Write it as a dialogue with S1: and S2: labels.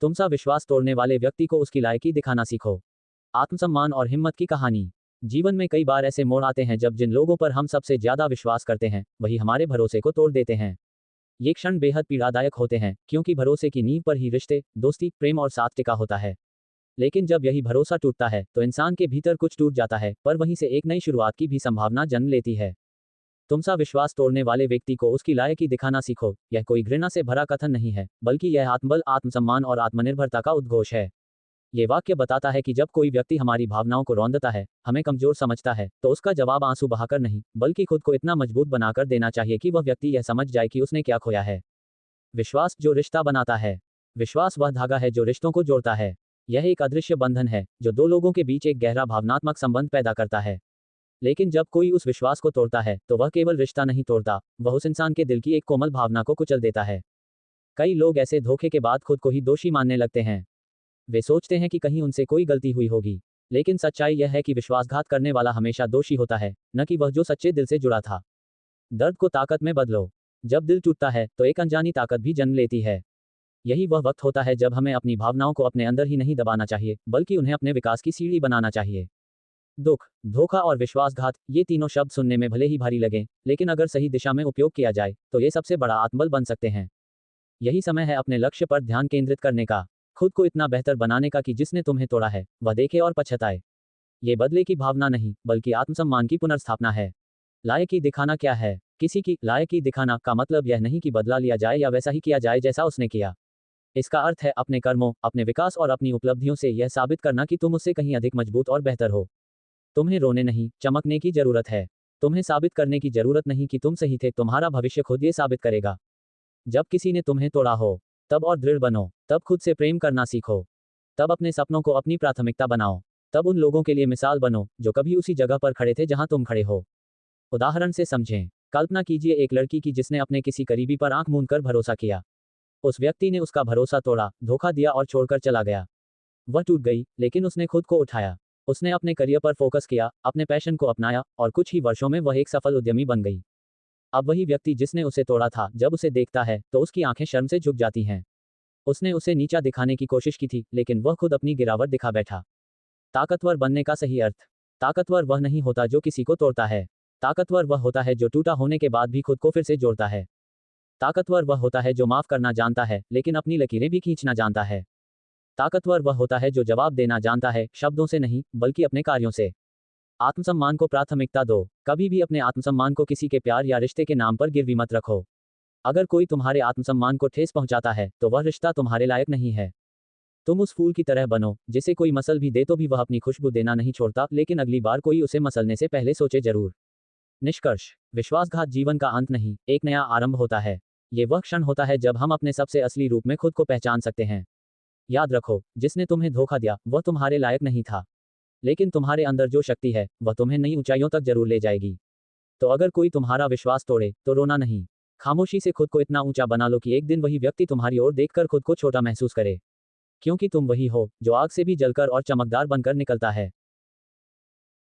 S1: तुम सा विश्वास तोड़ने वाले व्यक्ति को उसकी लायकी दिखाना सीखो। आत्मसम्मान और हिम्मत की कहानी। जीवन में कई बार ऐसे मोड़ आते हैं जब जिन लोगों पर हम सबसे ज्यादा विश्वास करते हैं वही हमारे भरोसे को तोड़ देते हैं। ये क्षण बेहद पीड़ादायक होते हैं क्योंकि भरोसे की नींव पर ही रिश्ते, दोस्ती, प्रेम और साथ टिका होता है। लेकिन जब यही भरोसा टूटता है तो इंसान के भीतर कुछ टूट जाता है, पर वहीं से एक नई शुरुआत की भी संभावना जन्म लेती है। तुम सा विश्वास तोड़ने वाले व्यक्ति को उसकी लायकी दिखाना सीखो। यह कोई घृणा से भरा कथन नहीं है, बल्कि यह आत्मबल, आत्मसम्मान और आत्मनिर्भरता का उद्घोष है। ये वाक्य बताता है कि जब कोई व्यक्ति हमारी भावनाओं को रौंदता है, हमें कमजोर समझता है, तो उसका जवाब आंसू बहाकर नहीं, बल्कि खुद को इतना मजबूत बनाकर देना चाहिए कि वह व्यक्ति यह समझ जाए कि उसने क्या खोया है। विश्वास जो रिश्ता बनाता है। विश्वास वह धागा है जो रिश्तों को जोड़ता है। यह एक अदृश्य बंधन है जो दो लोगों के बीच एक गहरा भावनात्मक संबंध पैदा करता है। लेकिन जब कोई उस विश्वास को तोड़ता है तो वह केवल रिश्ता नहीं तोड़ता, वह उस इंसान के दिल की एक कोमल भावना को कुचल देता है। कई लोग ऐसे धोखे के बाद खुद को ही दोषी मानने लगते हैं। वे सोचते हैं कि कहीं उनसे कोई गलती हुई होगी। लेकिन सच्चाई यह है कि विश्वासघात करने वाला हमेशा दोषी होता है, न कि वह जो सच्चे दिल से जुड़ा था। दर्द को ताकत में बदलो। जब दिल टूटता है तो एक अनजानी ताकत भी जन्म लेती है। यही वह वक्त होता है जब हमें अपनी भावनाओं को अपने अंदर ही नहीं दबाना चाहिए, बल्कि उन्हें अपने विकास की सीढ़ी बनाना चाहिए। दुख, धोखा और विश्वासघात, ये तीनों शब्द सुनने में भले ही भारी लगें, लेकिन अगर सही दिशा में उपयोग किया जाए तो ये सबसे बड़ा आत्मबल बन सकते हैं। यही समय है अपने लक्ष्य पर ध्यान केंद्रित करने का, खुद को इतना बेहतर बनाने का कि जिसने तुम्हें तोड़ा है वह देखे और पछताए। ये बदले की भावना नहीं, बल्कि आत्मसम्मान की पुनर्स्थापना है। लायकी दिखाना क्या है? किसी की लायकी दिखाना का मतलब यह नहीं कि बदला लिया जाए या वैसा ही किया जाए जैसा उसने किया। इसका अर्थ है अपने कर्मों, अपने विकास और अपनी उपलब्धियों से यह साबित करना कि तुम उससे कहीं अधिक मजबूत और बेहतर हो। तुम्हें रोने नहीं, चमकने की जरूरत है। तुम्हें साबित करने की जरूरत नहीं कि तुम सही थे, तुम्हारा भविष्य खुद ये साबित करेगा। जब किसी ने तुम्हें तोड़ा हो, तब और दृढ़ बनो। तब खुद से प्रेम करना सीखो। तब अपने सपनों को अपनी प्राथमिकता बनाओ। तब उन लोगों के लिए मिसाल बनो जो कभी उसी जगह पर खड़े थे जहां तुम खड़े हो। उदाहरण से समझें। कल्पना कीजिए एक लड़की की जिसने अपने किसी करीबी पर आंख मूंद कर भरोसा किया। उस व्यक्ति ने उसका भरोसा तोड़ा, धोखा दिया और छोड़कर चला गया। वह टूट गई, लेकिन उसने खुद को उठाया। उसने अपने करियर पर फोकस किया, अपने पैशन को अपनाया और कुछ ही वर्षों में वह एक सफल उद्यमी बन गई। अब वही व्यक्ति जिसने उसे तोड़ा था, जब उसे देखता है तो उसकी आंखें शर्म से झुक जाती हैं। उसने उसे नीचा दिखाने की कोशिश की थी, लेकिन वह खुद अपनी गिरावट दिखा बैठा। ताकतवर बनने का सही अर्थ। ताकतवर वह नहीं होता जो किसी को तोड़ता है। ताकतवर वह होता है जो टूटा होने के बाद भी खुद को फिर से जोड़ता है। ताकतवर वह होता है जो माफ करना जानता है, लेकिन अपनी लकीरें भी खींचना जानता है। ताकतवर वह होता है जो जवाब देना जानता है, शब्दों से नहीं, बल्कि अपने कार्यों से। आत्मसम्मान को प्राथमिकता दो। कभी भी अपने आत्मसम्मान को किसी के प्यार या रिश्ते के नाम पर गिरवी मत रखो। अगर कोई तुम्हारे आत्मसम्मान को ठेस पहुंचाता है तो वह रिश्ता तुम्हारे लायक नहीं है। तुम उस फूल की तरह बनो जिसे कोई मसल भी दे तो भी वह अपनी खुशबू देना नहीं छोड़ता, लेकिन अगली बार कोई उसे मसलने से पहले सोचे जरूर। निष्कर्ष। विश्वासघात जीवन का अंत नहीं, एक नया आरंभ होता है। ये वह क्षण होता है जब हम अपने सबसे असली रूप में खुद को पहचान सकते हैं। याद रखो, जिसने तुम्हें धोखा दिया वह तुम्हारे लायक नहीं था। लेकिन तुम्हारे अंदर जो शक्ति है वह तुम्हें नई ऊंचाइयों तक जरूर ले जाएगी। तो अगर कोई तुम्हारा विश्वास तोड़े तो रोना नहीं, खामोशी से खुद को इतना ऊंचा बना लो कि एक दिन वही व्यक्ति तुम्हारी ओर देखकर खुद को छोटा महसूस करे। क्योंकि तुम वही हो जो आग से भी जलकर और चमकदार बनकर निकलता है।